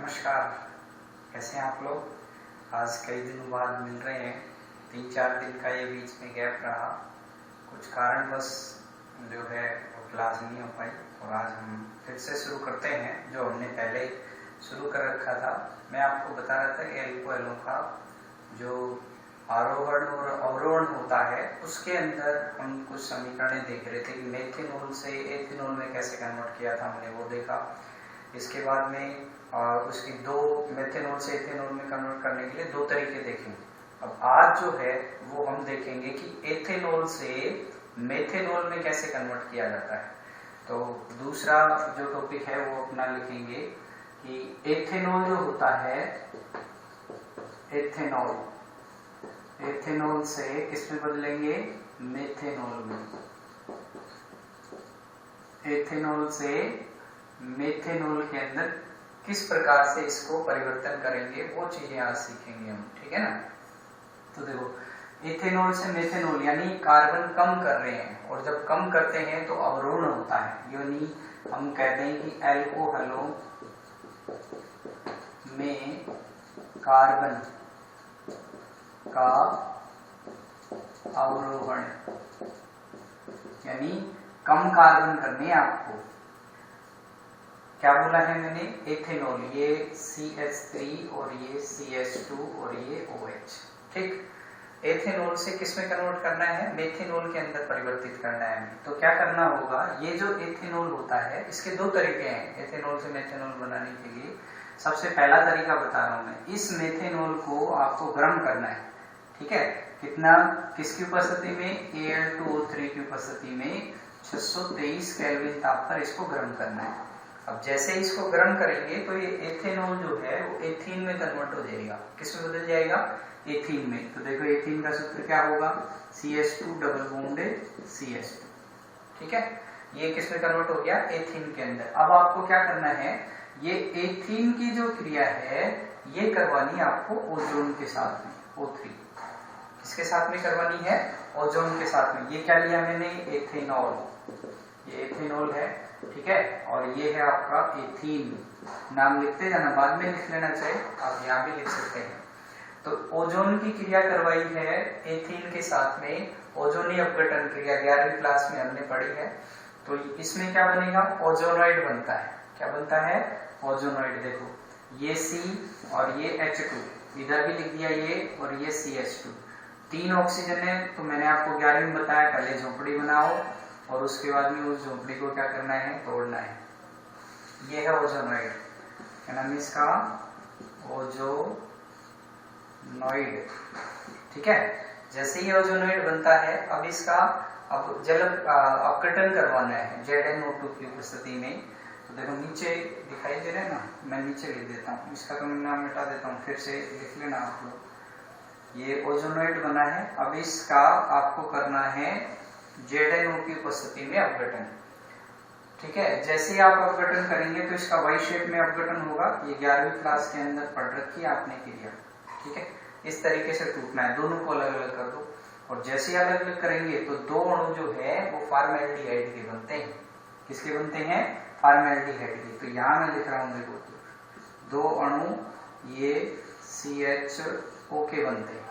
नमस्कार, कैसे हैं आप लोग। आज कई दिनों बाद मिल रहे हैं। 3-4 दिन का ये बीच में गैप रहा, कुछ कारणवश जो है वो क्लास नहीं हो पाई और आज हम फिर से शुरू करते हैं जो हमने पहले शुरू कर रखा था। मैं आपको बता रहा था कि एल्कोहलों का जो आरोहण और अवरोहण होता है उसके अंदर हम कुछ समीकरण देख रहे थे कि मेथेनॉल से एथेनॉल में कैसे कन्वर्ट किया था, हमने वो देखा। इसके बाद में उसकी दो मेथेनॉल से एथेनॉल में कन्वर्ट करने के लिए दो तरीके देखेंगे। अब आज जो है वो हम देखेंगे कि एथेनॉल से मेथेनॉल में कैसे कन्वर्ट किया जाता है। तो दूसरा जो टॉपिक है वो अपना लिखेंगे कि एथेनॉल जो होता है, एथेनॉल से किस में बदलेंगे, मेथेनॉल में। एथेनॉल से मेथेनॉल के अंदर किस प्रकार से इसको परिवर्तन करेंगे वो चीजें आज सीखेंगे हम, ठीक है ना। तो देखो, एथेनॉल से मेथेनॉल यानी कार्बन कम कर रहे हैं और जब कम करते हैं तो अवरोहण होता है, यानी हम कहते हैं कि एल्कोहलों में कार्बन का अवरोहण, यानी कम कार्बन करने आपको। क्या बोला है मैंने, एथेनॉल, ये CH3 और ये CH2 और ये OH, ठीक। एथेनॉल से किस में कन्वर्ट करना है, मेथेनॉल के अंदर परिवर्तित करना है हमें। तो क्या करना होगा, ये जो एथेनॉल होता है इसके दो तरीके हैं एथेनॉल से मेथेनॉल बनाने के लिए। सबसे पहला तरीका बता रहा हूं मैं, इस मेथेनॉल को आपको गर्म करना है, ठीक है। कितना, किसकी उपस्थिति में, Al2O3 की उपस्थिति में 623 केल्विन ताप पर इसको गर्म करना है। अब जैसे इसको गर्म करेंगे तो ये एथेनॉल जो है वो एथीन में कन्वर्ट हो जाएगा। किस में बदल जाएगा, एथीन में। तो देखो एथीन का सूत्र क्या होगा, CH2 डबल बॉन्डेड CH2, ठीक है। ये किस में कन्वर्ट हो गया, एथीन के अंदर। अब आपको क्या करना है, ये एथीन की जो क्रिया है ये करवानी आपको ओजोन के साथ में, O3। किसके साथ में करवानी है, ओजोन के साथ में। ये क्या लिया मैंने, एथेनॉल, ये एथेनॉल है, ठीक है। और ये है आपका एथीन। नाम लिखते जाना, बाद में लिख लेना चाहिए, आप यहाँ भी लिख सकते हैं। तो ओजोन की क्रिया करवाई है एथीन के साथ में, ओजोनी अपघटन क्रिया 11वीं क्लास में हमने पढ़ी है। तो इसमें क्या बनेगा, ओजोनॉइड बनता है। क्या बनता है, ओजोनॉइड। देखो ये C और ये H2, इधर भी लिख दिया ये, और ये CH2। 3 ऑक्सीजन है। तो मैंने आपको 11वीं में बताया, पहले झोपड़ी बनाओ और उसके बाद में उस झोपड़ी को क्या करना है, तोड़ना है। ये है ओजोनॉइड, क्या नाम है इसका, ओजोनॉइड, ठीक है। जैसे ही ओजोनॉइड बनता है, अब इसका अब जल अपघटन करवाना है ZnO2 की उपस्थिति में। तो देखो नीचे दिखाई दे रहा है ना, मैं नीचे लिख देता हूँ, इसका तो मैं नाम मिटा देता हूँ, फिर से लिख लेना आप लोग। ये ओजोनॉइड बना है, अब इसका आपको करना है ZnO की उपस्थिति में अपघटन, ठीक है। जैसे ही आप अपघटन करेंगे तो इसका वाई शेप में अपघटन होगा। ये 11वीं क्लास के अंदर पढ़ रखी है आपने क्रिया, ठीक है। इस तरीके से टूटना है, दोनों को अलग अलग कर दो। और जैसे ही अलग अलग करेंगे तो दो अणु जो है वो फॉर्मेल्डिहाइड के बनते हैं। किसके बनते हैं, फॉर्मेल्डिहाइड के। तो यहाँ मैं लिख रहा हूँ, देखो दो अणु ये CHO के बनते हैं।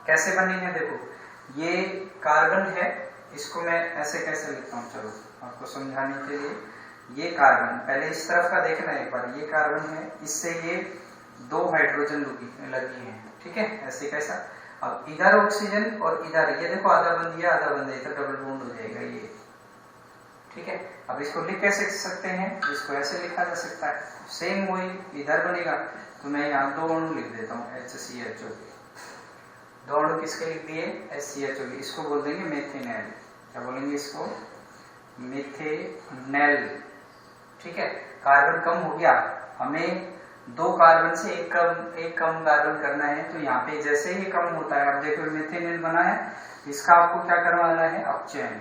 कैसे बनेंगे, देखो ये कार्बन है, इसको मैं ऐसे कैसे लिखता हूँ, चलो आपको समझाने के लिए। ये कार्बन, पहले इस तरफ का देखना एक बार, ये कार्बन है, इससे ये 2 हाइड्रोजन लगी है, ठीक है, ऐसे कैसा। अब इधर ऑक्सीजन और इधर, ये देखो आधा बंद दिया आधा बंद है, तो डबल बॉन्ड हो जाएगा ये, ठीक है। अब इसको लिख कैसे सकते हैं, इसको ऐसे लिखा जा सकता है, सेम वही इधर बनेगा। तो मैं यहाँ 2 अणु लिख देता हूँ HCHO के, 2 अणु किसके लिख दिए, HCHO के। इसको बोल देंगे मेथेनॉल। क्या बोलेंगे इसको, मेथेनॉल, ठीक है। कार्बन कम हो गया, हमें 2 कार्बन से एक कम कार्बन करना है। तो यहाँ पे जैसे ही कम होता है, अब देखो मेथेनॉल बना है, इसका आपको क्या करवाना है, अपचयन।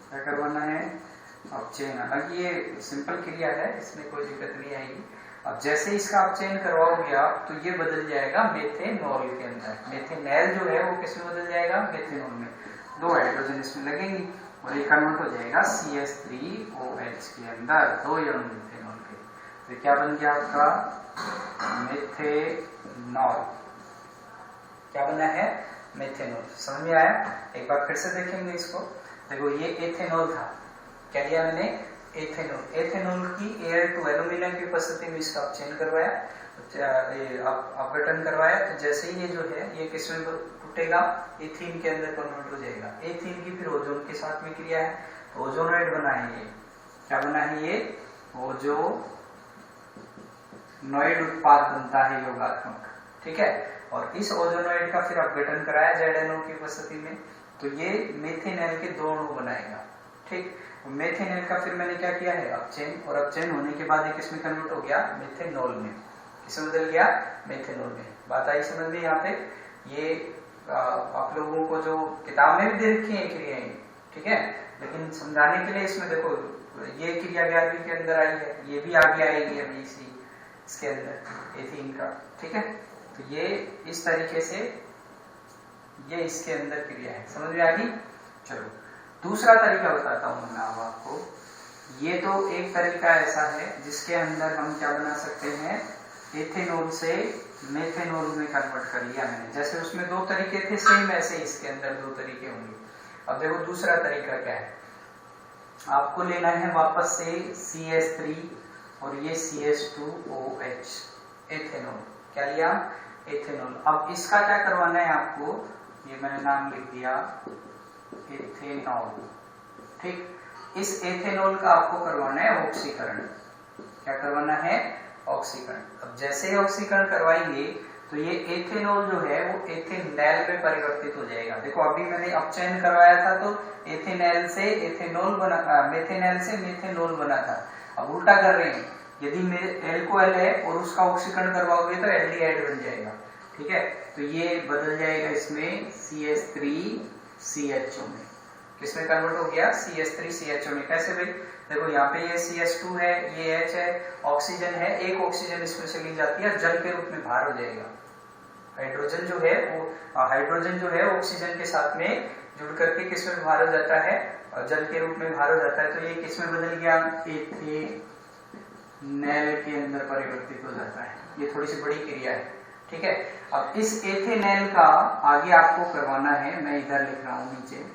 क्या करवाना है, अपचयन। हालांकि ये सिंपल क्रिया है, इसमें कोई दिक्कत नहीं आएगी। अब जैसे इसका अपचयन करवाओगे आप तो ये बदल जाएगा मेथेनॉल के अंदर। मेथेनॉल जो है वो किस में बदल जाएगा, मेथेनॉल में। 2 हाइड्रोजन इसमें लगेंगी और ये कन्वर्ट हो जाएगा CH3OH के अंदर, 2 अणु मेथेनॉल के। तो क्या बन गया आपका मेथेनॉल। क्या बना है मेथेनॉल। समझ में आया। एक बार फिर से देखेंगे इसको। देखो ये एथेनॉल था, क्या लिया मैंने एथेनॉल। एथेनॉल की एयर टू एल्यूमिनियम की उपस्थिति में इसका अपचयन करवाया, अपघटन करवाया। तो जैसे ही ये जो है ये किस में टूटेगा, एथीन के अंदर कन्वर्ट हो जाएगा। एथीन की फिर ओजोन के साथ में क्रिया है, तो ओजोनोइड बना है ये। क्या बना है ये ओजोनोइड उत्पाद बनता है योगात्मक। ठीक है। और इस ओजोनोइड का फिर अपघटन कराया ZNO की उपस्थिति में, तो ये मेथेनॉल के दो अणु बनाएगा। ठीक। मेथेनॉल का फिर मैंने क्या किया है अपचयन, और अपचयन होने के बाद ये किसमें कन्वर्ट हो गया मेथेनॉल में। किसमें बदल गया मेथेनॉल में। बात आई समझ में। यहाँ पे ये आप लोगों को जो किताब में भी दे रखी है क्रियाएं, ठीक है, लेकिन समझाने के लिए इसमें देखो ये क्रिया 11वीं के अंदर आई है, ये भी आगे आएगी अभी इसके अंदर एथीन का। ठीक है। तो ये इस तरीके से ये इसके अंदर क्रिया है। समझ में आ गई। चलो दूसरा तरीका बताता हूं मैं अब आपको। ये तो एक तरीका ऐसा है जिसके अंदर हम क्या बना सकते हैं, एथेनॉल से मेथेनॉल में कन्वर्ट कर लिया मैंने। जैसे उसमें दो तरीके थे सेम, ऐसे इसके अंदर दो तरीके होंगे। अब देखो दूसरा तरीका क्या है, आपको लेना है वापस से CH3 और ये CH2OH एथेनॉल। क्या लिया एथेनॉल। अब इसका क्या करवाना है आपको, ये मैंने नाम लिख दिया एथेनॉल। ठीक। इस एथेनॉल का आपको करवाना है ऑक्सीकरण। क्या करवाना है ऑक्सीकरण। अब जैसे ही ऑक्सीकरण करवाएंगे तो ये एथेनॉल जो है वो एथेनॉल में परिवर्तित हो जाएगा। देखो अभी मैंने अपचयन करवाया था तो एथेनॉल से एथेनॉल बना, मेथेनॉल से मेथेनॉल बना था। अब उल्टा कर रहे हैं, यदि एल्कोहल है और उसका ऑक्सीकरण करवाओगे तो एल्डिहाइड बन जाएगा। ठीक है। तो ये बदल जाएगा इसमें CH3CHO में। किसमें कन्वर्ट हो गया CH3CHO में। कैसे भाई, देखो यहाँ पे ये CH2 है, ये H है, ऑक्सीजन है, एक ऑक्सीजन इसमें से ली जाती है, जल के रूप में बाहर हो जाएगा। हाइड्रोजन जो है वो हाइड्रोजन जो है ऑक्सीजन के साथ में जुड़ करके किसमें बाहर हो जाता है, और जल के रूप में बाहर हो जाता है। तो ये किसमें बदल गया एथेनॉल के अंदर परिवर्तित हो जाता है। ये थोड़ी सी बड़ी क्रिया है। ठीक है। अब इस एथेनॉल का आगे आपको करवाना है, मैं इधर लिख रहा हूं नीचे।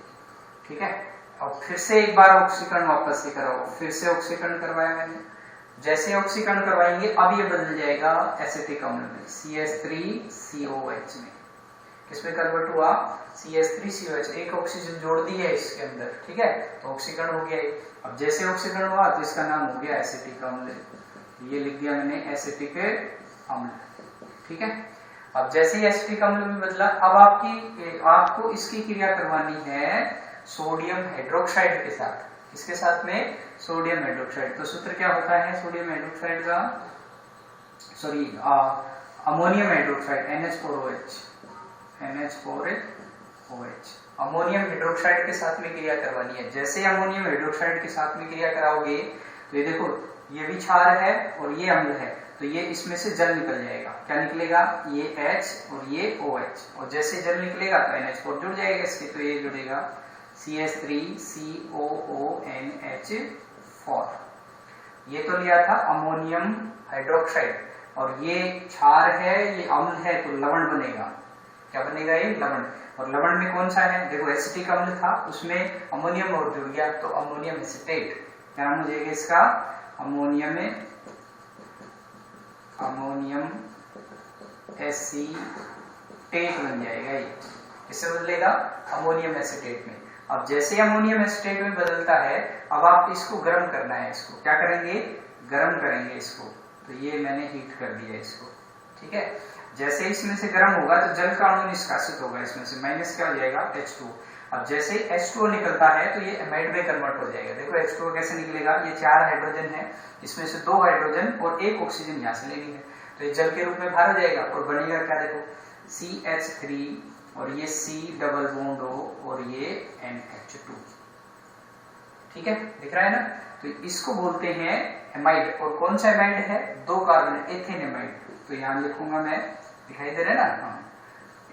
ठीक है। अब फिर से एक बार ऑक्सीकरण वापस से कराओ, फिर से ऑक्सीकरण करवाया मैंने। जैसे ऑक्सीकरण करवाएंगे अब ये बदल जाएगा एसिटिक अम्ल में, CH3COH में। किसमें कन्वर्ट हुआ CH3COH। एक ऑक्सीजन जोड़ दी है इसके अंदर। ठीक है। तो ऑक्सीकरण हो गया। अब जैसे ऑक्सीकरण हुआ तो इसका नाम हो गया एसिटिक अम्ल। ये लिख दिया मैंने एसिटिक अम्ल। ठीक है। अब जैसे ही एसिटिक अम्ल में बदला, अब आपको इसकी क्रिया करवानी है सोडियम हाइड्रोक्साइड के साथ। किसके साथ में सोडियम हाइड्रोक्साइड। तो सूत्र क्या होता है सोडियम हाइड्रोक्साइड का, sorry ammonium hydroxide NH4OH। Ammonium hydroxide के साथ में क्रिया करवानी है। जैसे अमोनियम हाइड्रोक्साइड के साथ में क्रिया कराओगे तो ये देखो ये भी क्षार है और ये अम्ल है, तो ये इसमें से जल निकल जाएगा। क्या निकलेगा, ये H और ये OH, और जैसे जल निकलेगा तो NH4 जुड़ जाएगा इसके, तो ये जुड़ेगा CH3COONH4। ये तो लिया था अमोनियम हाइड्रोक्साइड, और ये क्षार है, ये अम्ल है, तो लवण बनेगा। क्या बनेगा ये लवण। और लवण में कौन सा है, देखो एसिटिक अम्ल था उसमें अमोनियम और जुड़ गया, तो अमोनियम एसिटेट। क्या नाम हो जाएगा इसका, अमोनियम एसीटेट बन जाएगा। ये किससे बदलेगा, अमोनियम एसिटेट में। अब जैसे अमोनियम एसिटेट में बदलता है, अब आप इसको गर्म करना है। इसको क्या करेंगे, गर्म करेंगे इसको। तो ये मैंने हीट कर दिया इसको। ठीक है। जैसे इसमें से गर्म होगा तो जल का अणु निष्कासित होगा इसमें से, माइनस क्या हो जाएगा H2। अब जैसे H2O निकलता है तो ये एमाइड में कन्वर्ट हो जाएगा। देखो H2O कैसे निकलेगा, ये 4 हाइड्रोजन है, इसमें से 2 हाइड्रोजन और 1 ऑक्सीजन यहाँ से लेनी है, तो ये जल के रूप में बाहर हो जाएगा और बनेगा क्या, देखो CH3 और ये C डबल बॉन्ड O और ये NH2। ठीक है, दिख रहा है ना। तो इसको बोलते हैं एमाइड। और कौन सा एमाइड है, 2 कार्बन, एथेनेमाइड। तो यहां लिखूंगा मैं, दिखाई दे रहा है ना,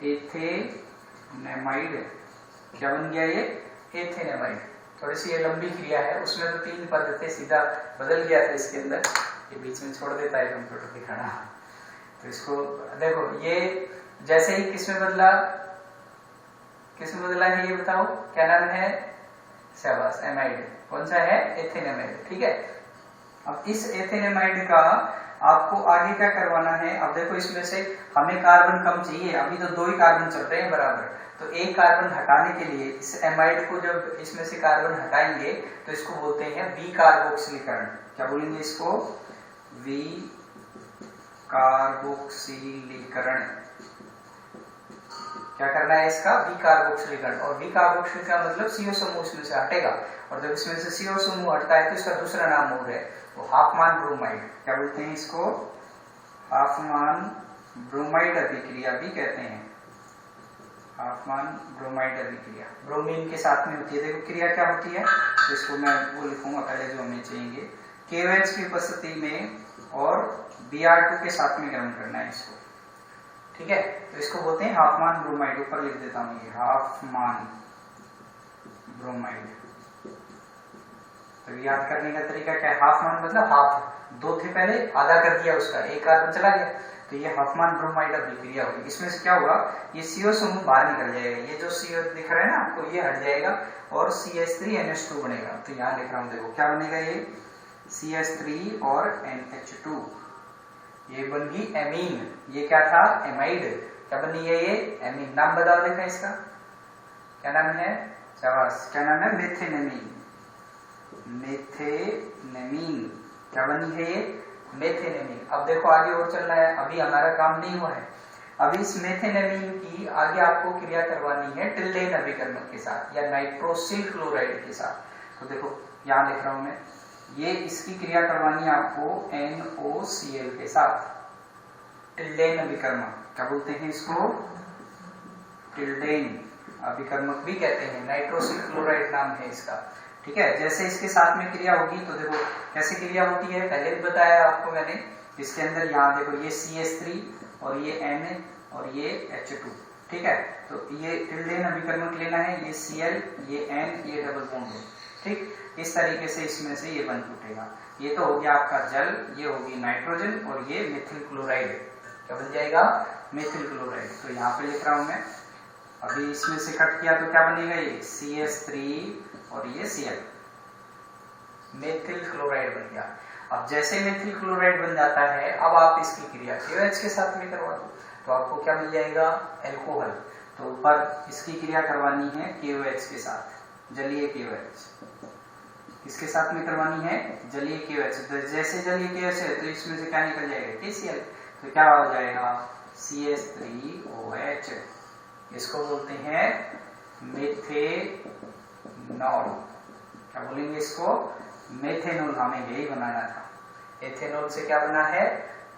एथेनेमाइड। क्या बन गया ये, एथेनेमाइड। थोड़ी सी ये लंबी क्रिया है, उसमें तो 3 पद थे, सीधा बदल गया था इसके अंदर, ये बीच में छोड़ देता है कंप्यूटर दिखाना। तो इसको देखो, ये जैसे ही किसमें बदला है ये बताओ, क्या नाम है? शाबाश, एमाइड। कौन सा है? एथेनेमाइड। ठीक है, अब इस एथेनेमाइड का आपको आगे क्या करवाना है? अब देखो इसमें से हमें कार्बन कम चाहिए, अभी तो 2 ही कार्बन चल रहे हैं बराबर, तो एक कार्बन हटाने के लिए इस एमाइड को जब इसमें से कार्बन हटाएंगे तो इसको बोलते हैं वी कार्बोक्सिलीकरण। क्या बोलेंगे इसको? वी कार्बोक्सिलीकरण। क्या करना है इसका? वी कार्बोक्सिलीकरण। और वी कार्बोक्सिलीकरण मतलब CO समूह इसमें से हटेगा, और जब इसमें से CO समूह हटता है तो इसका दूसरा नाम और है वो हाफमान ब्रोमाइड। क्या बोलते हैं इसको? हाफमान ब्रोमाइड अभिक्रिया भी कहते हैं। हाफमान ब्रोमाइड अभिक्रिया ब्रोमीन के साथ में होती है। देखो क्रिया क्या होती है, तो इसको मैं वो लिखूंगा पहले जो हमें चाहिए, KOH की उपस्थिति में और Br2 के साथ में गर्म करना है इसको। ठीक है, तो इसको बोलते हैं हाफमान ब्रोमाइड। ऊपर लिख देता हूं ये हाफमान ब्रोमाइड। तो याद करने का तरीका क्या है? हाफमान मतलब हाफ, 2 थे पहले, आधा कर दिया उसका, एक कार्बन चला गया, तो ये हाफमान ब्रोमाइड अभिक्रिया होगी। इसमें से क्या होगा? ये CO समूह बाहर निकल जाएगा, ये जो CO दिख रहा है ना आपको, ये हट जाएगा और CH3NH2 बनेगा। तो यहाँ लिख रहा हूं, देखो क्या बनेगा, ये CH3 और NH2, ये बन गई एमीन। ये क्या था? एमाइड। क्या बनी है ये? एमीन। नाम बताओ देखा इसका, क्या नाम है? शाबाश, क्या नाम है? मेथेनेमीन। मेथेनेमीन। क्या बनी है ये? मेथेनेमीन। अब देखो आगे और चलना है, अभी हमारा काम नहीं हुआ है। अभी इस मेथेनेमीन की आगे आपको क्रिया करवानी है टिल्डेन अभिकर्मक के साथ या नाइट्रोसिल क्लोराइड के साथ। तो देखो यहां लिख रहा हूं मैं, ये इसकी क्रिया करवानी है आपको NOCl के साथ, टिल्डेन अभिकर्मक। क्या बोलते हैं इसको? टिल्डेन अभिकर्मक भी कहते हैं, नाइट्रोसिल क्लोराइड नाम है इसका। ठीक है, जैसे इसके साथ में क्रिया होगी तो देखो कैसे क्रिया होती है, पहले भी बताया आपको मैंने। इसके अंदर यहाँ देखो ये CH3 और ये N और ये H2। ठीक है, तो ये टिल्डेन अभिकर्मक लेना है, ये Cl, ये N, ये डबल बॉन्ड है। ठीक, इस तरीके से इसमें से ये बन टूटेगा। ये तो हो गया आपका जल, ये होगी नाइट्रोजन और ये मेथिल क्लोराइड। क्या बन जाएगा? Methyl chloride. तो यहाँ पे लिख रहा हूं मैं, अभी इसमें से कट किया तो क्या बनेगा? ये CH3 और ये Cl, मेथिल क्लोराइड बन गया। अब जैसे मेथिल क्लोराइड बन जाता है, अब आप इसकी क्रिया KOH के साथ में करवा दो तो आपको क्या मिल जाएगा? एल्कोहल। तो ऊपर इसकी क्रिया करवानी है KOH के साथ, जलीय KOH। किसके साथ में करवानी है? जलीय KOH। तो जैसे जलीय KOH है तो इसमें से क्या निकल जाएगा? KCl। तो क्या हो जाएगा? CH3OH। इसको बोलते हैं मेथेनॉल। क्या बोलेंगे इसको? मेथेनॉल। हमें यही बनाना था, एथेनॉल से क्या बना है?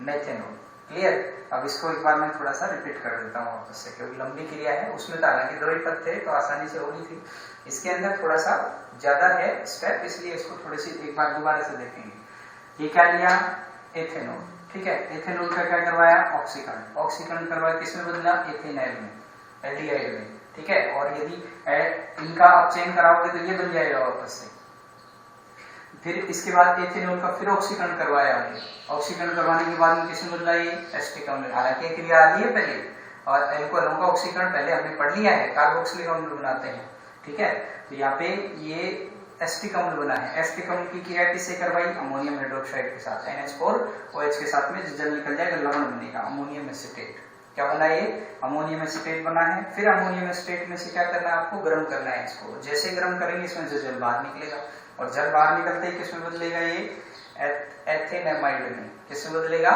मेथेनॉल। क्लियर? अब इसको एक बार मैं थोड़ा सा रिपीट कर देता हूँ वापस से, क्योंकि लंबी क्रिया है, उसमें तो हालांकि 2 ही पद थे तो आसानी से होनी थी, इसके अंदर थोड़ा सा ज्यादा है स्टेप, इसलिए इसको थोड़ी सी एक बार दोबारा से देखेंगे। ये क्या लिया? एथेनॉल। ठीक है, एथेनॉल का क्या करवाया? ऑक्सीकरण। ऑक्सीकरण करवाया किसमें बदला? एथेनाइल में, एल्डिहाइड में। ठीक है, और यदि इनका आप चेन कराओगे तो ये बन जाएगा वापस से। फिर इसके बाद एथेनॉल का फिर ऑक्सीकरण करवाया आगे, ऑक्सीकरण करवाने के बाद में किसमें बदला? ये एसिटिक अम्ल। हालांकि क्रिया आ रही है पहले, और एल्कोहलों का ऑक्सीकरण पहले हमने पढ़ लिया है, कार्बोक्सिलिक अम्ल बनाते हैं। ठीक है, तो यहाँ पे ये एसिटिक अम्ल बना है। एसिटिक अम्ल की क्रिया किससे करवाई? अमोनियम हाइड्रोक्साइड के साथ, NH4OH के साथ में जल निकल जाएगा, लवण बनेगा, अमोनियम एसीटेट। क्या बना? ये अमोनियम एसीटेट बना है। फिर अमोनियम एसीटेट में से क्या करना है आपको? गर्म करना है इसको। जैसे गर्म करेंगे इसमें से जल बाहर निकलेगा, और जल बाहर निकलते ही किसमें बदलेगा? ये एथेनेमाइड में। किसमें बदलेगा?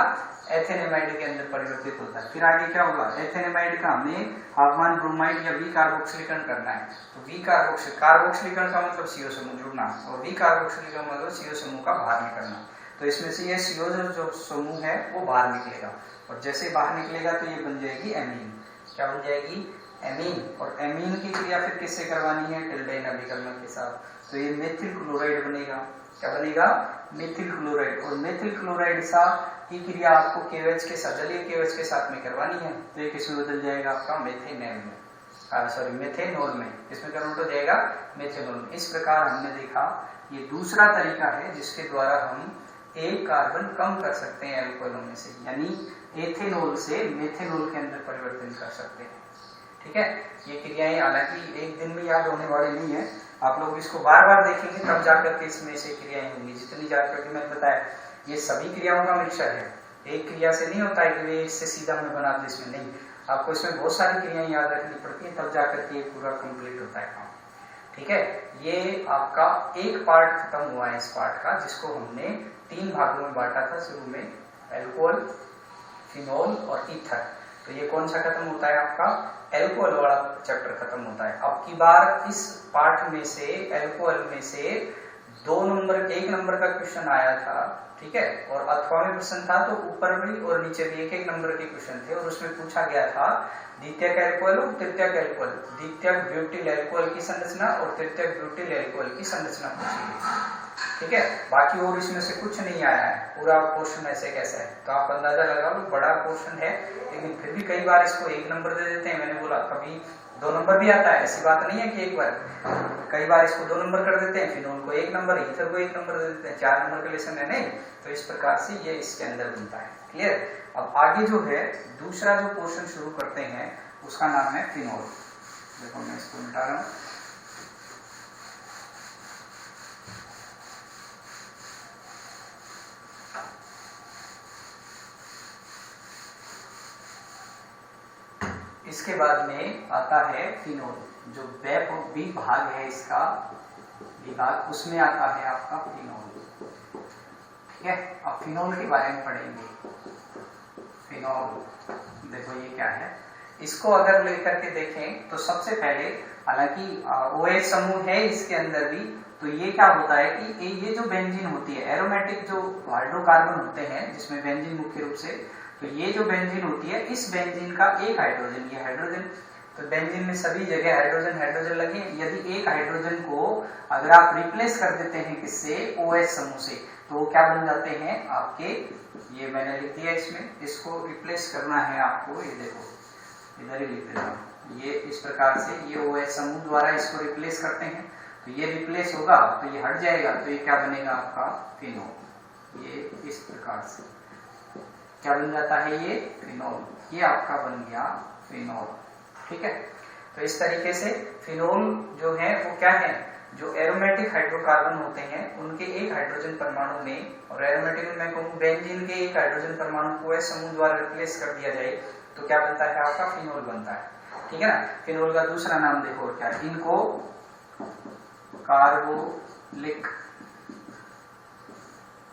एथेनेमाइड के अंदर परिवर्तित होता है। फिर आगे क्या होगा? एथेनेमाइड का हमें हाफमान ब्रोमाइड या वी कार्बोक्सिलीकरण करना है। तो वी कार्बोक्सिलीकरण का मतलब CO समूह जुड़ना, और वी कार्बोक्सिलीकरण का मतलब CO समूह का बाहर निकलना। तो इसमें से ये CO जो समूह है वो बाहर निकलेगा, और जैसे बाहर निकलेगा तो ये बन जाएगी एमीन। क्या बन जाएगी? एमीन। और एमीन की क्रिया फिर किससे करवानी है? टिल्डेन अभिकर्मक के साथ। तो ये मेथिल क्लोराइड बनेगा। क्या बनेगा? Methyl chloride. और मेथिल क्लोराइड सा की क्रिया आपको KOH के साथ, जलीय KOH के साथ में करवानी है, तो ये किसमें बदल जाएगा? आपका मेथेनॉल में। मेथेनॉल में, इसमें कन्वर्ट हो जाएगा मेथेनॉल में। इस प्रकार हमने देखा ये दूसरा तरीका है जिसके द्वारा हम एक कार्बन कम कर सकते हैं अल्कोहलों में से, यानी एथेनॉल से मेथेनॉल के अंदर परिवर्तन कर सकते हैं। ठीक है, ये क्रियाएं हालांकि एक दिन में याद होने वाली नहीं है, आप लोग इसको बार बार देखेंगे तब जाकर के इसमें से क्रियाएं होंगी। जितनी जाकर के मैंने बताया ये सभी क्रियाओं का मिक्सचर है, एक क्रिया से नहीं होता है कि वे इससे सीधा मैं बना दूं, इसमें नहीं, आपको इसमें बहुत सारी क्रियाएं याद रखनी पड़ती है तब जाकर के पूरा कंप्लीट होता है काम। ठीक है, ये आपका एक पार्ट खत्म हुआ है इस पार्ट का, जिसको हमने 3 भागों में बांटा था शुरू में, अल्कोहल, फिनोल और ईथर। तो ये कौन सा खत्म होता है आपका, अल्कोहल वाला चैप्टर खत्म होता है। अब की बार इस पार्ट में से अल्कोहल में से 2 नंबर 1 नंबर का क्वेश्चन आया था। ठीक है, और अथवा में प्रश्न था तो ऊपर भी और नीचे भी 1-1 नंबर के क्वेश्चन थे, और उसमें पूछा गया था द्वितीयक अल्कोहल और तृतीयक अल्कोहल, द्वितीयक ब्यूटिल अल्कोहल की संरचना और तृतीयक ब्यूटिल अल्कोहल की संरचना पूछी गई। ठीक है, बाकी और इसमें से कुछ नहीं आया है, पूरा क्वेश्चन ऐसे कैसा है, तो आप अंदाजा लगा लो बड़ा क्वेश्चन है, लेकिन फिर भी कई बार इसको 1 नंबर दे देते हैं। मैंने बोला कभी 2 नंबर भी आता है, ऐसी बात नहीं है कि एक बार, कई बार इसको 2 नंबर कर देते हैं, फिनोल को 1 नंबर, ईथर को 1 नंबर दे देते हैं, 4 नंबर का लेसन है नहीं। तो इस प्रकार से ये इसके अंदर बनता है। क्लियर। अब आगे जो है दूसरा जो क्वेश्चन शुरू करते हैं उसका नाम है फिनोल। देखो मैं इसको मिटा रहा हूं। इसके बाद में आता है फिनोल, जो बी भाग है इसका विभाग, उसमें आता है आपका फिनोल। ठीक है, अब फिनोल के बारे में पढ़ेंगे। फिनोल देखो ये क्या है, इसको अगर लेकर के देखें तो सबसे पहले, हालांकि OH समूह है इसके अंदर भी, तो ये क्या होता है कि ये जो बेंजीन होती है, एरोमेटिक जो हाइड्रोकार्बन होते हैं जिसमें बेंजीन मुख्य रूप से, तो ये जो बेंजीन होती है इस बेंजीन का एक हाइड्रोजन, ये हाइड्रोजन, तो बेंजीन में सभी जगह हाइड्रोजन हाइड्रोजन लगे। यदि एक हाइड्रोजन को अगर आप रिप्लेस कर देते हैं किससे, OH समूह से, तो क्या बन जाते हैं आपके, ये मैंने लिख दिया इसमें, इसको रिप्लेस करना है आपको, ये देखो इधर ही लिख देता हूं, ये इस प्रकार से ये OH समूह द्वारा इसको रिप्लेस करते हैं, तो ये रिप्लेस होगा तो ये हट जाएगा, तो ये क्या बनेगा आपका फिनोल। ये इस प्रकार से क्या बन जाता है, ये फिनोल, ये आपका बन गया फिनोल। ठीक है, तो इस तरीके से फिनोल जो है वो क्या है, जो एरोमेटिक हाइड्रोकार्बन होते हैं उनके एक हाइड्रोजन परमाणु में, और एरोमेटिक में मैं कहूँ बेंजीन के एक हाइड्रोजन परमाणु को OH समूह द्वारा रिप्लेस कर दिया जाए तो क्या बनता है आपका फिनोल बनता है। ठीक है ना, फिनोल का दूसरा नाम देखो क्या, इनको कार्बोलिक,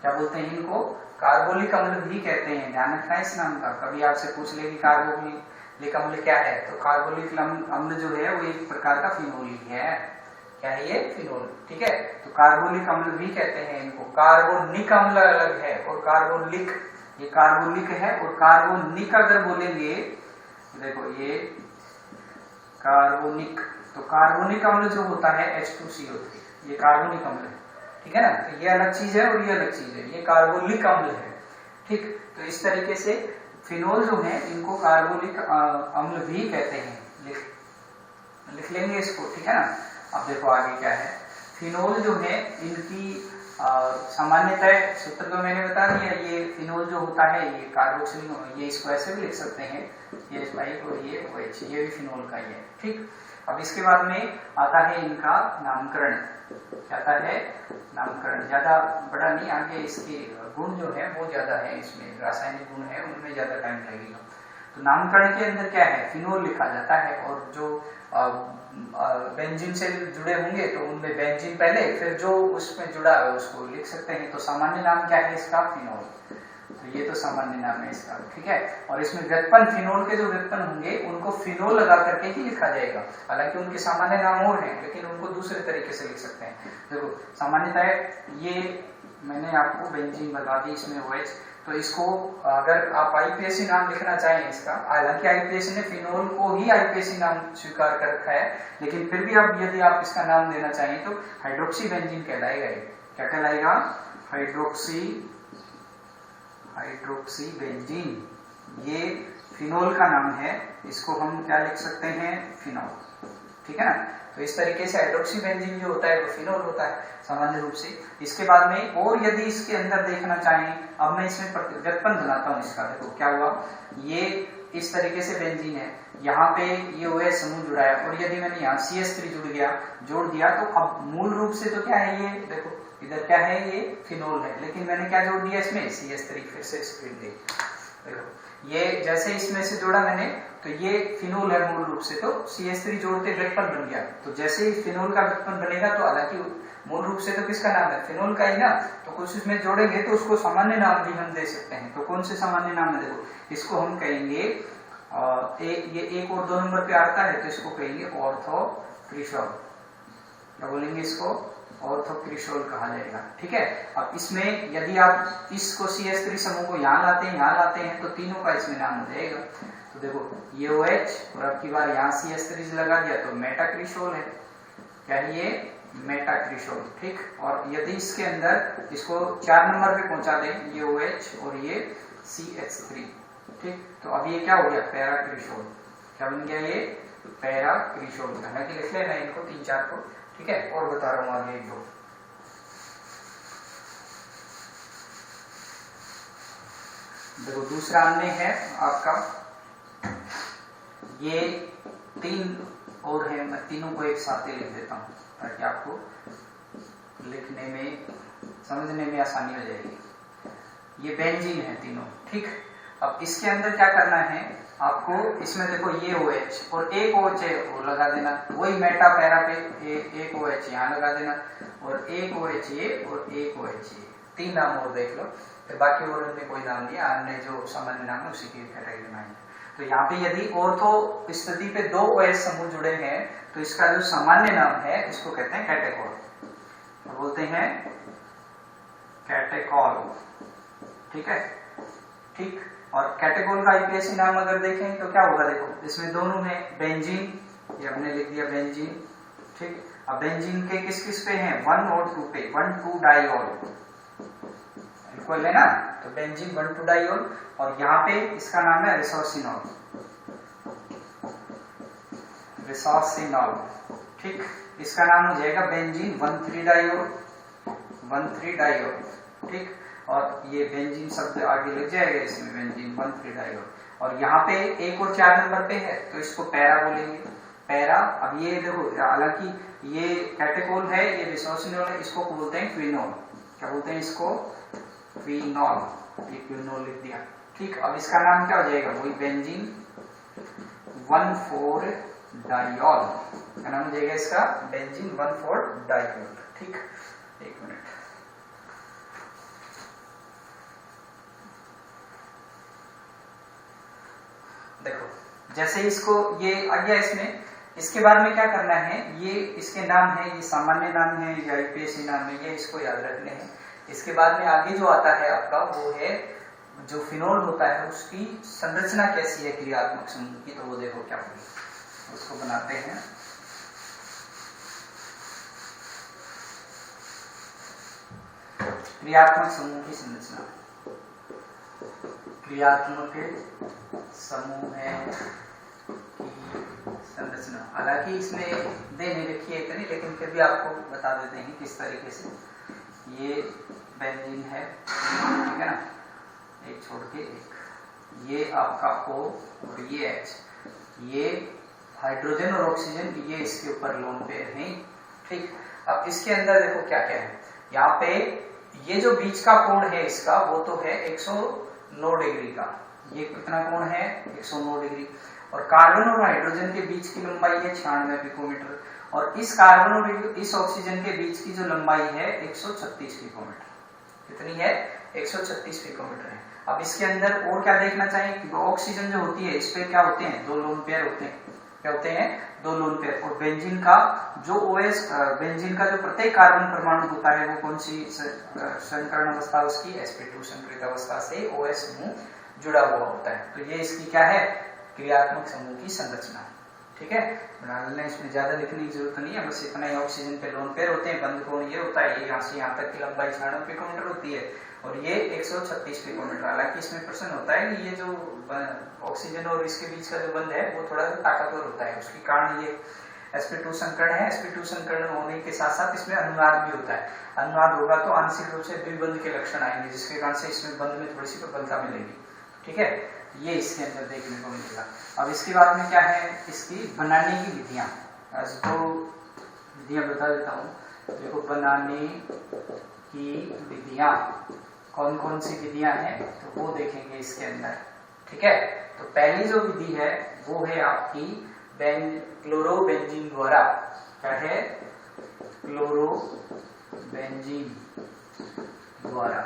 क्या बोलते हैं, इनको कार्बोलिक अम्ल भी कहते हैं। ध्यान रखना इस नाम का, कभी आपसे पूछ ले कि कार्बोलिक अम्ल क्या है, तो कार्बोलिक अम्ल जो है वो एक प्रकार का फिनोल ही है। क्या है ये, फिनोल। ठीक है, तो कार्बोलिक अम्ल भी कहते हैं इनको। कार्बोनिक अम्ल अलग है और कार्बोलिक, ये कार्बोलिक है, और कार्बोनिक अगर बोलेंगे देखो ये कार्बोनिक, तो कार्बोनिक अम्ल जो होता है H2CO3, ये कार्बोनिक अम्ल है। ठीक है ना, तो ये अलग चीज है और ये अलग चीज है, ये कार्बोलिक अम्ल है। ठीक, तो इस तरीके से फिनोल जो है इनको कार्बोलिक अम्ल भी कहते हैं, लिख लेंगे इसको। ठीक है ना, अब देखो आगे क्या है, फिनोल जो है इनकी सामान्यतः सूत्र तो मैंने बता दिया, ये फिनोल जो होता है ये कार्बोक्सिलिक, ये इसको ऐसे भी लिख सकते हैं, ये स्पाइक और ये OH, ये भी फिनोल का ही है। ठीक, अब इसके बाद में आता है इनका नामकरण। क्या आता है, नामकरण, ज्यादा बड़ा नहीं, आगे इसके गुण जो है वो ज्यादा है, इसमें रासायनिक गुण है उनमें ज्यादा टाइम लगेगा। तो नामकरण के अंदर क्या है, फिनोल लिखा जाता है, और जो बेंजीन से जुड़े होंगे तो उनमें बेंजीन पहले, फिर जो उसमें जुड़ा है उसको लिख सकते हैं। तो सामान्य नाम क्या है इसका, फिनोल, तो ये तो सामान्य नाम है इसका। ठीक है, और इसमें व्युत्पन्न, फिनोल के जो व्युत्पन्न होंगे उनको फिनोल लगा करके ही लिखा जाएगा, हालांकि उनके सामान्य नाम और हैं लेकिन उनको दूसरे तरीके से लिख सकते हैं। देखो सामान्यतः ये मैंने आपको बेंजीन बता दी, इसमें OH, तो इसको अगर आप IUPAC नाम लिखना चाहें इसका, हालांकि IUPAC ने फिनोल को ही IUPAC नाम स्वीकार कर रखा है, लेकिन फिर भी अब यदि आप इसका नाम देना चाहें तो हाइड्रोक्सी बेंजीन कहलाएगा। क्या कहलाएगा, हाइड्रोक्सी बेंजीन, ये फिनोल का नाम है, इसको हम क्या लिख सकते हैं, फिनोल। ठीक है ना। तो इस तरीके से हाइड्रोक्सी बेंजीन जो होता है वो फिनोल होता है सामान्य रूप से। इसके बाद में और यदि इसके अंदर देखना चाहें, अब मैं इसमें व्युत्पन्न बनाता हूँ इसका। देखो क्या हुआ, ये इस तरीके से बेंजीन है, यहाँ पे ये OH समूह जुड़ा है, और यदि मैंने यहाँ CH3 जोड़ दिया तो अब मूल रूप से तो क्या है, ये देखो इधर क्या है, ये फिनोल है, लेकिन मैंने क्या जोड़ दिया इसमें, CH3। फिर से स्क्रीन देखो, ये जैसे इसमें से जोड़ा मैंने तो ये फिनोल है मूल रूप से, तो CH3 जोड़ते व्युत्पन्न बन गया। तो जैसे ही फिनोल का व्युत्पन्न बनेगा तो हालांकि मूल रूप से तो किसका नाम है, फिनोल का ही ना, तो कुछ इसमें जोड़ेंगे तो उसको सामान्य नाम भी हम दे सकते हैं। तो कौन से सामान्य नाम है, देखो इसको हम कहेंगे ये 1 और 2 नंबर पे आता है तो इसको कहेंगे ऑर्थोक्रिसोल। क्या बोलेंगे इसको, ऑर्थोक्रिसोल कहा जाएगा। ठीक है, अब इसमें यदि आप इसको CH3 समूह को यहाँ लाते हैं तो तीनों का इसमें नाम हो जाएगा। तो देखो ये OH और अब की बार यहाँ CH3 लगा दिया तो मेटाक्रिसोल है। क्या है ये, मेटाक्रिसोल। ठीक, और यदि इसके अंदर इसको 4 नंबर पे पहुंचा दें, ये OH और ये CH3, ठीक, तो अब ये क्या हो गया, पैराक्रिसोल। क्या बन गया ये, पैराक्रिसोल। हालांकि लिख लेना इनको 3-4 को, ठीक है। और बता रहा हूं आगे 1-2। देखो दूसरा अन्य है आपका, ये 3 और है, मैं तीनों को एक साथ ही लिख देता हूं ताकि आपको लिखने में समझने में आसानी हो जाएगी। ये बेंजीन है तीनों, ठीक। अब इसके अंदर क्या करना है आपको, इसमें देखो ये OH और एक OH है वो लगा देना, वही मेटा पैरा पे एक OH यहाँ लगा देना, और एक OH ये और एक OH ये, 3 नाम और देख लो। फिर बाकी और उनमें कोई नाम नहीं, अन्य जो सामान्य नाम है उसी की कैटेगरी में आएंगे। तो यहाँ पे यदि ऑर्थो स्थिति पे 2 OH समूह जुड़े हैं तो इसका जो सामान्य नाम है इसको कहते हैं कैटेकॉल, बोलते हैं कैटेकॉल। ठीक है, ठीक। और कैटेकॉल का IUPAC नाम अगर देखें तो क्या होगा, देखो इसमें दोनों है बेंजीन, ये हमने लिख दिया बेंजीन, ठीक। अब बेंजीन के किस किस पे हैं, 1 और 2 पे, 1,2 डाइऑल इक्वल है ना, तो बेंजीन 1,2 डाइऑल। और यहाँ पे इसका नाम है रिसोर्सिनॉल, रिसोर्सिनॉल, ठीक। इसका नाम हो जाएगा बेंजीन 1,3 डाइऑल, 1,3 डाइऑल, ठीक। और ये बेंजीन शब्द आगे लग जाएगा इसमें, बेंजीन 1,3 डाइऑल। और यहाँ पे 1 और 4 नंबर पे है तो इसको पैरा बोलेंगे, पैरा। अब ये देखो, हालांकि ये कैटेकॉल है, ये रिसोर्सिनॉल है, इसको बोलते हैं क्विनोल। क्या बोलते हैं इसको, क्विनोल, ये क्विनोल लिख दिया, ठीक। अब इसका नाम क्या हो जाएगा, वही बेंजीन 1,4 डाइऑल का नाम हो जाएगा इसका, बेंजीन 1,4 डाइऑल, ठीक। 1 मिनट, देखो जैसे इसको ये आ गया इसमें, इसके बाद में क्या करना है, ये इसके नाम है, ये सामान्य नाम है, ये IUPAC नाम है, ये इसको याद रखने हैं। इसके बाद में आगे जो आता है आपका वो है जो फिनोल होता है उसकी संरचना कैसी है क्रियात्मक समूह की, तो वो देखो क्या होगी, उसको बनाते हैं। क्रियात्मक समूह की संरचना, क्रियात्मक समूह है की संरचना। हालांकि इसमें दे नहीं रखी है इतनी, लेकिन फिर भी आपको बता देते हैं किस तरीके से। ये बेंजीन है, ठीक है ना, एक छोड़ के एक, ये आपका O और ये H, ये हाइड्रोजन और ऑक्सीजन, ये इसके ऊपर लोन पेयर है, ठीक। अब इसके अंदर देखो क्या क्या है, यहाँ पे ये जो बीच का कोण है इसका वो तो है 109 डिग्री का, ये कितना कोण है, 109 डिग्री। और कार्बन और हाइड्रोजन के बीच की लंबाई है 96 पिकोमीटर, और इस कार्बन और इस ऑक्सीजन के बीच की जो लंबाई है 136 पिकोमीटर। कितनी है, 136 पिकोमीटर है। अब इसके अंदर और क्या देखना चाहिए, कि ऑक्सीजन जो होती है इस पे क्या होते हैं, 2 लोन पेयर होते हैं। क्या होते हैं, 2 लोन पेयर। और बेंजीन का जो OS, बेंजीन का जो प्रत्येक कार्बन परमाणु होता है वो कौन सी संकरण अवस्था उसकी, sp2 संकरित अवस्था से OS समूह जुड़ा हुआ होता है। तो ये इसकी क्या है, क्रियात्मक समूह की संरचना, ठीक है। इसमें ज्यादा लिखने की जरूरत नहीं है, बस इतना ही। ऑक्सीजन पे लोन पेयर होते हैं, बंद कोण ये होता है, ये यहाँ से यहाँ तक की लंबाई 96 पिकोमीटर होती है, और ये 136 पिकोमीटर। हालांकि इसमें प्रश्न होता है कि ये जो ऑक्सीजन और इसके बीच का जो बंध है वो थोड़ा सा ताकतवर होता है, उसके कारण ये sp2 संकरण है, sp2 संकरण होने के साथ साथ इसमें अनुनाद भी होता है। अनुनाद होगा तो आंशिक रूप से द्विबंध के लक्षण आएंगे, जिसके कारण से इसमें बंध में थोड़ी सी प्रबलता मिलेगी। ठीक है, ये इसके अंदर देखने को मिलेगा। अब इसके बाद में क्या है, इसकी बनाने की विधियां, तो विधियां बता देता हूँ। देखो बनाने की विधियां कौन कौन सी विधियां हैं तो वो देखेंगे इसके अंदर। ठीक है, तो पहली जो विधि है वो है आपकी क्लोरोबेंजीन द्वारा। क्या है, क्लोरोबेंजीन द्वारा।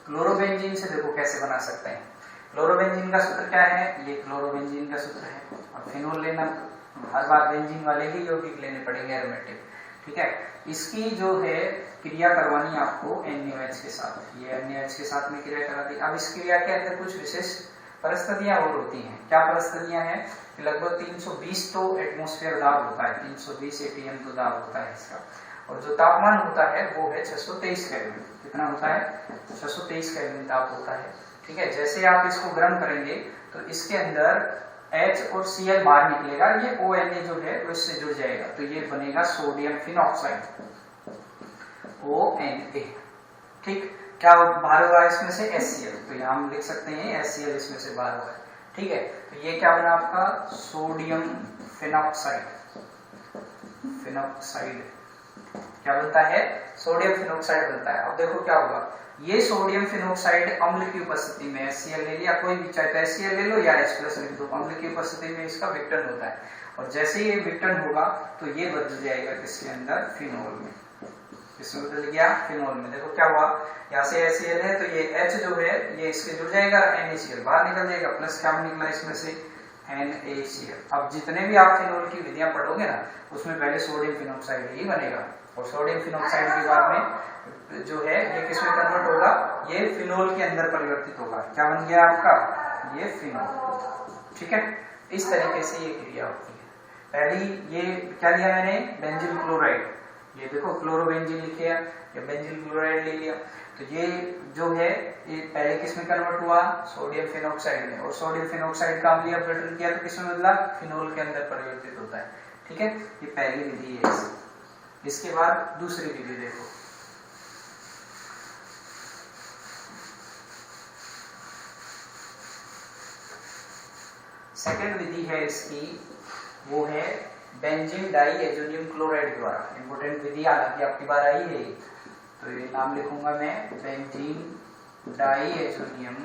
क्लोरोबेंजीन से देखो कैसे बना सकते हैं। क्लोरोबेंजीन का सूत्र क्या है, ये क्लोरोबेंजीन का सूत्र है। और फिनोल लेना, हर बार बेंजीन वाले ही यौगिक लेने पड़ेंगे एरोमेटिक। ठीक है, इसकी जो है क्रिया करवानी आपको NaOH के साथ, ये NaOH के साथ में क्रिया करा दी। अब इस क्रिया के अंदर कुछ विशेष परिस्थितियां और होती हैं। क्या परिस्थितियां हैं कि लगभग 320 तो एटमॉस्फेयर दाब होता है, 320 atm तो दाब होता है इसका, और जो तापमान होता है वो है 623 केल्विन। कितना होता है, 623 केल्विन ताप होता है। ठीक है, जैसे आप इसको गर्म करेंगे तो इसके अंदर H और Cl बाहर निकलेगा, ये ONA जो है वो इससे जुड़ जाएगा, तो ये बनेगा सोडियम फिनॉक्साइड, ONA। ठीक, क्या बाहर हुआ इसमें से HCl, तो यहाँ हम लिख सकते हैं HCl इसमें से बाहर हुआ है। ठीक है, तो ये क्या बना आपका सोडियम फिनॉक्साइड। फिनॉक्साइड क्या बनता है, सोडियम फिनॉक्साइड बनता है। अब देखो क्या होगा, ये सोडियम फिनॉक्साइड अम्ल की उपस्थिति में HCl ले लिया, कोई भी चाहे तो HCl ले लो या H+ लिख दो, अम्ल की उपस्थिति में इसका विघटन होता है, और जैसे ही ये विघटन होगा तो ये बदल जाएगा किसके अंदर, फिनोल में। इसमें बदल गया फिनोल में। देखो क्या हुआ, यहाँ से HCl है तो ये H जो है ये इसके जुड़ जाएगा, NaCl बाहर निकल जाएगा, प्लस क्या निकला इसमें से NaCl। अब जितने भी आप फिनोल की विधियां पढ़ोगे ना उसमें पहले सोडियम फिनॉक्साइड ही बनेगा, और सोडियम फिनॉक्साइड के बाद में जो है ये किसमें कन्वर्ट होगा, ये फिनोल के अंदर परिवर्तित होगा। क्या बन गया आपका, ये फिनोल। ठीक है, इस तरीके से ये क्रिया होती है। पहली ये क्या लिया मैंने, बेंजील क्लोराइड, ये देखो क्लोरोबेंजीन लिखे, या बेंजील क्लोराइड ले लिया, तो ये जो है ये पहले किसमें कन्वर्ट हुआ, सोडियम फिनॉक्साइड में, और सोडियम फिनॉक्साइड का अम्लीय अपघटन किया तो किसमें बदला, फिनोल के अंदर परिवर्तित होता है। ठीक है, ये पहली विधि है। इसके बाद दूसरी विधि देखो, सेकेंड विधि है इसकी, वो है बेंजीन डाइएजोनियम क्लोराइड द्वारा। इंपोर्टेंट विधि हालांकि आपकी बार आई है, तो ये नाम लिखूंगा मैं, बेंजीन डाइएजोनियम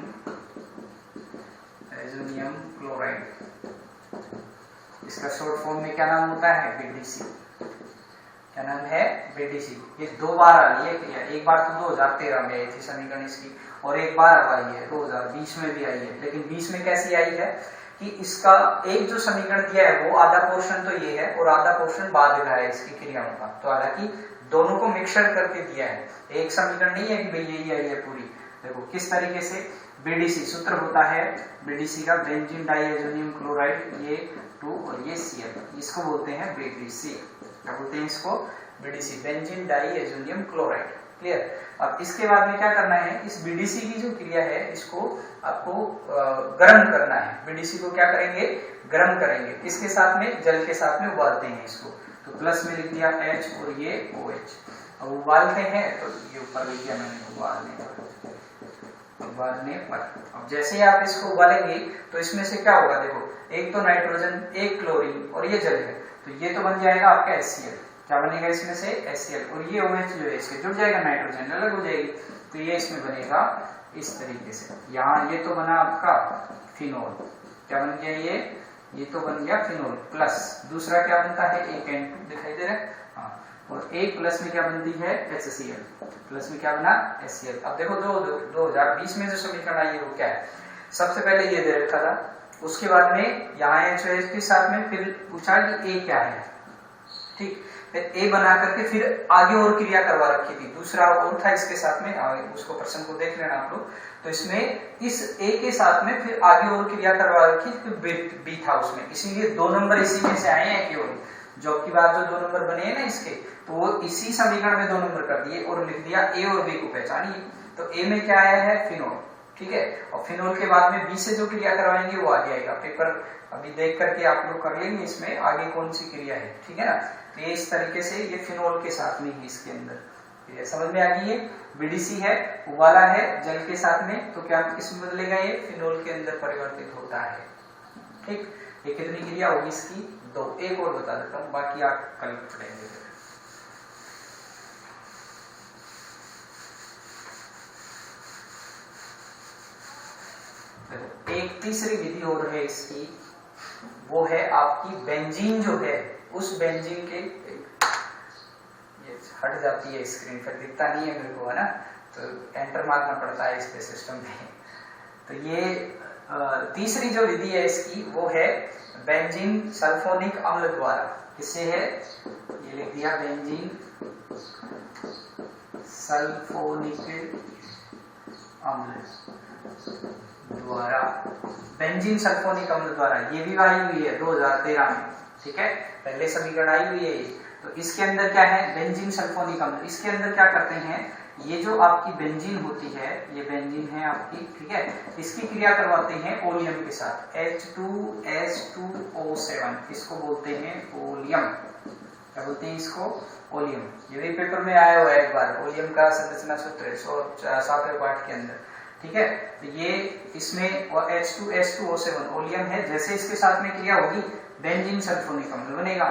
क्लोराइड। इसका शॉर्ट फॉर्म में क्या नाम होता है, BDC। क्या नाम है, BDC। ये दो बार आई है, एक बार तो 2013 में आई थी समीकरण इसकी, और एक बार अब आई है 2020 में भी आई है। लेकिन 20 में कैसी आई है कि इसका एक जो समीकरण दिया है वो आधा पोर्शन तो ये है और आधा पोर्शन बाद में है इसकी क्रियाओं का, तो हालांकि दोनों को मिक्सर करके दिया है, एक समीकरण नहीं है कि भाई यही आई है पूरी। देखो किस तरीके से, BDC सूत्र होता है BDC का, बेंजीन डाइएजोनियम क्लोराइड, ये 2 और ये Cl, इसको बोलते हैं BDC। क्या बोलते हैं इसको, BDC, benzene diazonium chloride. Clear. अब इसके बाद में क्या करना है, इस BDC की जो क्रिया है इसको आपको गर्म करना है। BDC को क्या करेंगे, गर्म करेंगे, किसके साथ में, जल के साथ में उबालते हैं इसको, तो प्लस में लिख दिया H और ये OH। अब उबालते हैं तो ये ऊपर लिख दिया मैंने, उबालने पर। अब जैसे ही आप इसको उबालेंगे तो इसमें से क्या होगा, देखो एक तो नाइट्रोजन, एक क्लोरीन और ये जल है, तो ये तो बन जाएगा आपका HCl। क्या बनेगा इसमें से, HCl, और ये OH जो है इसके जुड़ जाएगा, नाइट्रोजन अलग हो जाएगी, तो ये इसमें बनेगा इस तरीके से। यहाँ ये तो बना आपका फिनोल, क्या बन गया ये तो बन गया फिनोल, प्लस दूसरा क्या बनता है, एक N2 दिखाई दे रहा है, हाँ, और एक प्लस में क्या बनती है HCl, प्लस में क्या बना HCl। अब देखो 2020 में जो समीकरण आई है वो क्या है, सबसे पहले ये दे रखा था, उसके बाद में यहाँ HOH के साथ में फिर पूछा कि A क्या है, ठीक, फिर A बना करके फिर आगे और क्रिया करवा रखी थी, दूसरा और था इसके साथ में, उसको प्रश्न को देख लेना आप लोग। तो इसमें इस A के साथ में फिर आगे और क्रिया करवा रखी, फिर B था उसमें, इसीलिए 2 नंबर इसी में से आए हैं केवल। जॉब की बात जो 2 नंबर बने हैं ना इसके, तो वो इसी समीकरण में 2 नंबर कर दिए और लिख दिया A और B को पहचानिए। तो A में क्या आया है, फिनोल, ठीक है। और फिनोल के बाद में बी से जो क्रिया करवाएंगे वो आगे आएगा। पेपर अभी देख करके आप लोग कर लेंगे इसमें आगे कौन सी क्रिया है, ठीक है ना। तो ये इस तरीके से ये फिनोल के साथ में ही इसके अंदर क्रिया समझ में आ गई है। बीडीसी है, उबाला है जल के साथ में, तो क्या किसमें बदलेगा, ये फिनोल के अंदर परिवर्तित होता है। ठीक, ये कितनी क्रिया होगी इसकी, 2। एक और बता देता हूँ, बाकी आप कल पढ़ेंगे। एक तीसरी विधि और है इसकी, वो है आपकी बेंजीन जो है, उस बेंजीन के ये हट जाती है स्क्रीन पर, दिखता नहीं है मेरे को, है ना, तो एंटर मारना पड़ता है इस पे सिस्टम में। तो ये तीसरी जो विधि है इसकी वो है बेंजीन सल्फोनिक अम्ल द्वारा। किससे है, ये लिख दिया, बेंजीन सल्फोनिक अम्ल द्वारा। बेंजीन सल्फोनिक अम्ल द्वारा ये भी आई हुई है 2013 में, ठीक है, पहले समीकरण आई हुई है। तो इसके अंदर क्या है, बेंजीन सल्फोनिक अम्ल। इसके अंदर क्या करते हैं, ये जो आपकी बेंजीन होती है, ये बेंजीन है आपकी, ठीक है, इसकी क्रिया करवाते हैं ओलियम के साथ, H2S2O7, इसको बोलते हैं ओलियम। क्या बोलते हैं इसको, ओलियम। ये भी पेपर में आया हुआ है एक बार, ओलियम का संरचना सूत्र 7वें पाठ के अंदर, ठीक है। तो ये इसमें H2S2O7 ओलियम है, जैसे इसके साथ में क्रिया होगी बेंजीन सल्फोनिक अम्ल बनेगा।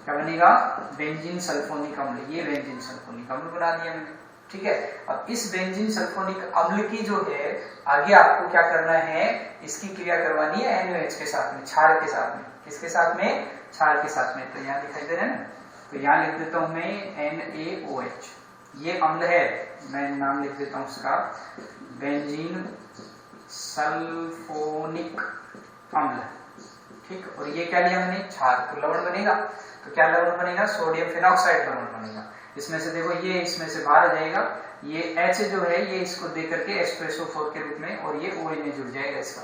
क्या बनेगा, बेंजीन सल्फोनिक अम्ल। ये बेंजीन सल्फोनिक अम्ल बना दिया मैंने, ठीक है। अब इस बेंजीन सल्फोनिक अम्ल की जो है आगे आपको क्या करना है, इसकी क्रिया करवानी है NaOH के साथ में, क्षार के साथ में। किसके साथ में, क्षार के साथ में। तो यहाँ दिखाई दे रहा है ना, तो यहाँ लिख देता हूं मैं NaOH, ये अम्ल है, मैं नाम लिख देता हूं उसका बेंजीन सल्फोनिक अम्ल, ठीक। और ये क्या लिया मैंने, क्षार, तो लवण बनेगा। तो क्या लवण बनेगा, सोडियम फिनॉक्साइड लवण बनेगा। इसमें से देखो ये इसमें से बाहर आ जाएगा, ये H जो है ये इसको दे करके H2SO4 के रूप में, और ये OH में जुड़ जाएगा। इसका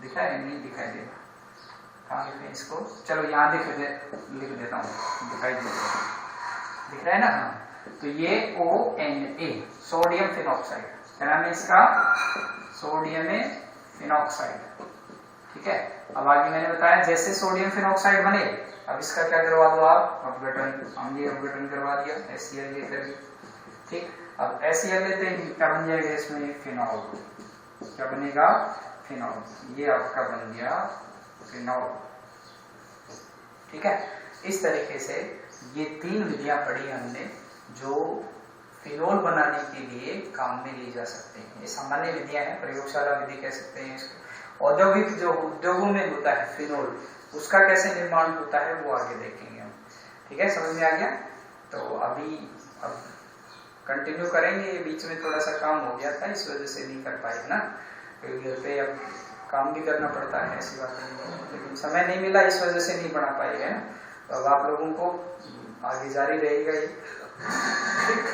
दिखा है, नहीं दिखाई देगा, कहाँ लिखें इसको, चलो यहाँ लिख देता हूँ, दिखाई देगा, दिख रहा है ना। तो ये ONA, सोडियम फिनॉक्साइड, क्या नाम है इसका, सोडियम फिनॉक्साइड, ठीक है। अब आगे मैंने बताया जैसे सोडियम फिनॉक्साइड बने, अब इसका क्या करवा दो आप, अपघटन, आंगी अपघटन करवा दिया, HCl लेकर, ठीक। अब HCl लेते हैं, क्या बन जाएगा इसमें, फिनॉल। क्या बनेगा, फिनॉल। ये आपका बन गया फिनॉल, ठीक है। इस तरीके से ये 3 विधियां पढ़ी हमने जो फिनोल बनाने के लिए काम में ली जा सकते हैं। ये सामान्य विधियां हैं, प्रयोगशाला विधि कह सकते हैं इसको। औद्योगिक जो उद्योगों में होता है फिनोल, उसका कैसे निर्माण होता है वो आगे देखेंगे हम, ठीक है, समझ में आ गया। तो अभी अब कंटिन्यू करेंगे, बीच में थोड़ा सा काम हो गया था, इस वजह से नहीं कर पाए ना, घर पे अब काम भी करना पड़ता है, ऐसी बात नहीं है, लेकिन समय नहीं मिला इस वजह से नहीं बना पाए है। तो अब आप लोगों को आगे जारी रहेगा ये, ठीक।